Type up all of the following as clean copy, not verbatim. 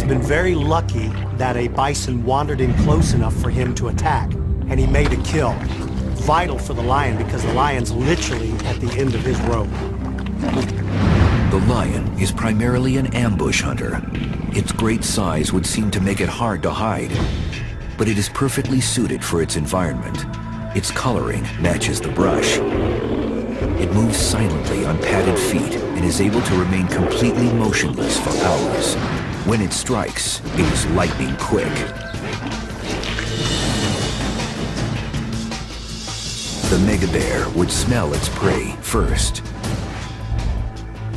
been very lucky that a bison wandered in close enough for him to attack, and he made a kill. Vital for the lion because the lion's literally at the end of his rope. The lion is primarily an ambush hunter. Its great size would seem to make it hard to hide, but it is perfectly suited for its environment. Its coloring matches the brush. It moves silently on padded feet and is able to remain completely motionless for hours. When it strikes, it is lightning quick. The mega bear would smell its prey first.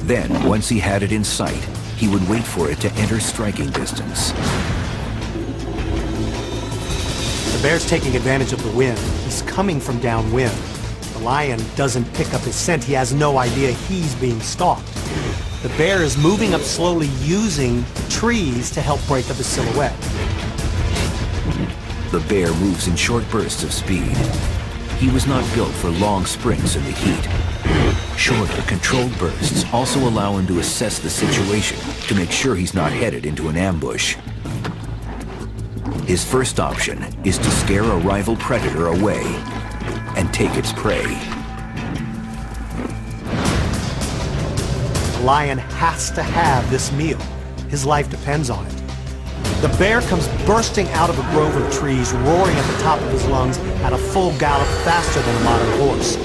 Then, once he had it in sight, he would wait for it to enter striking distance. The bear's taking advantage of the wind. He's coming from downwind. The lion doesn't pick up his scent. He has no idea he's being stalked. The bear is moving up slowly using trees to help break up his silhouette. The bear moves in short bursts of speed. He was not built for long sprints in the heat. Shorter, controlled bursts also allow him to assess the situation to make sure he's not headed into an ambush. His first option is to scare a rival predator away and take its prey. The lion has to have this meal. His life depends on it. The bear comes bursting out of a grove of trees, roaring at the top of his lungs at a full gallop faster than a modern horse.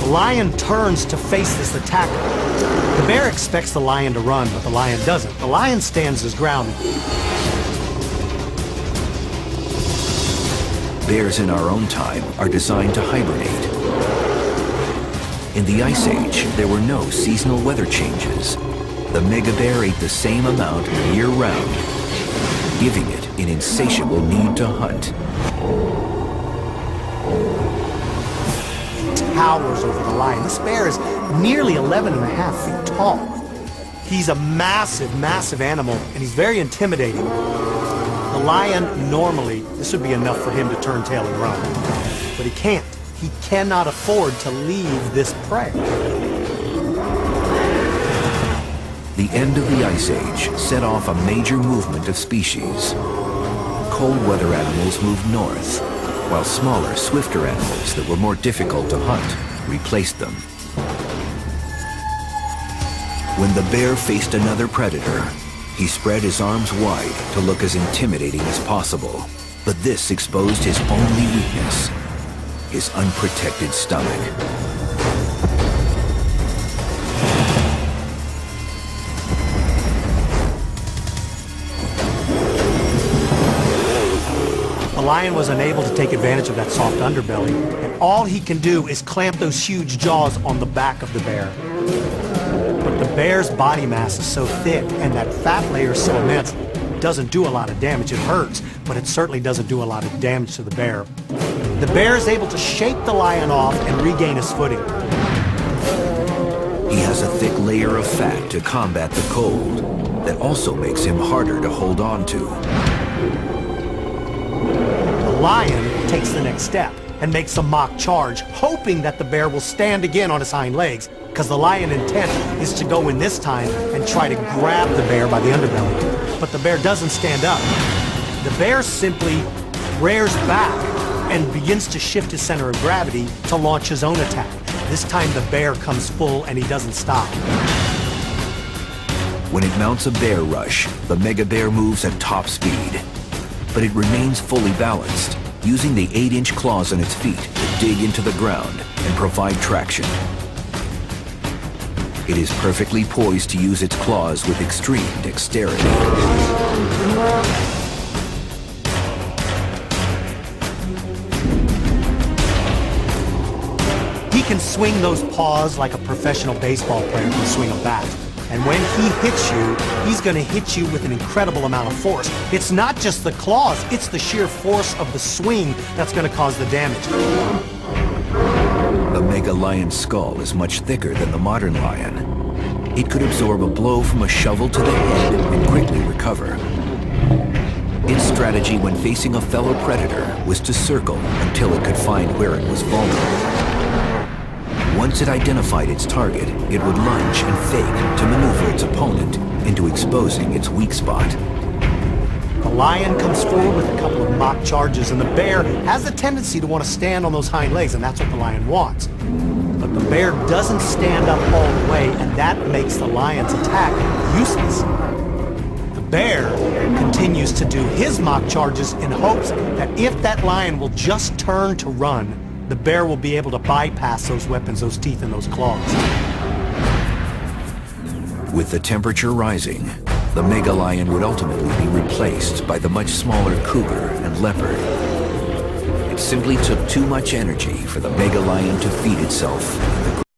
The lion turns to face this attacker. The bear expects the lion to run, but the lion doesn't. The lion stands his ground. Bears in our own time are designed to hibernate. In the Ice Age, there were no seasonal weather changes. The mega bear ate the same amount year-round, giving it an insatiable need to hunt. Towers over the lion. This bear is nearly 11.5 feet tall. He's a massive, massive animal, and he's very intimidating. The lion, normally, this would be enough for him to turn tail and run. But he can't. He cannot afford to leave this prey. The end of the Ice Age set off a major movement of species. Cold weather animals moved north, while smaller, swifter animals that were more difficult to hunt replaced them. When the bear faced another predator, he spread his arms wide to look as intimidating as possible. But this exposed his only weakness, his unprotected stomach. The lion was unable to take advantage of that soft underbelly, and all he can do is clamp those huge jaws on the back of the bear. But the bear's body mass is so thick and that fat layer is so immense, it doesn't do a lot of damage. It hurts, but it certainly doesn't do a lot of damage to the bear. The bear is able to shake the lion off and regain his footing. He has a thick layer of fat to combat the cold that also makes him harder to hold on to. The lion takes the next step and makes a mock charge, hoping that the bear will stand again on his hind legs, because the lion's intent is to go in this time and try to grab the bear by the underbelly. But the bear doesn't stand up. The bear simply rears back and begins to shift his center of gravity to launch his own attack. This time the bear comes full and he doesn't stop. When it mounts a bear rush, the mega bear moves at top speed. But it remains fully balanced, using the 8-inch claws on its feet to dig into the ground and provide traction. It is perfectly poised to use its claws with extreme dexterity. He can swing those paws like a professional baseball player can swing a bat. And when he hits you, he's going to hit you with an incredible amount of force. It's not just the claws, it's the sheer force of the swing that's going to cause the damage. The mega lion's skull is much thicker than the modern lion. It could absorb a blow from a shovel to the head and quickly recover. Its strategy when facing a fellow predator was to circle until it could find where it was vulnerable. Once it identified its target, it would lunge and fake to maneuver its opponent into exposing its weak spot. The lion comes forward with a couple of mock charges, and the bear has a tendency to want to stand on those hind legs, and that's what the lion wants. But the bear doesn't stand up all the way, and that makes the lion's attack useless. The bear continues to do his mock charges in hopes that if that lion will just turn to run, the bear will be able to bypass those weapons, those teeth, and those claws. With the temperature rising, the mega lion would ultimately be replaced by the much smaller cougar and leopard. It simply took too much energy for the mega lion to feed itself in the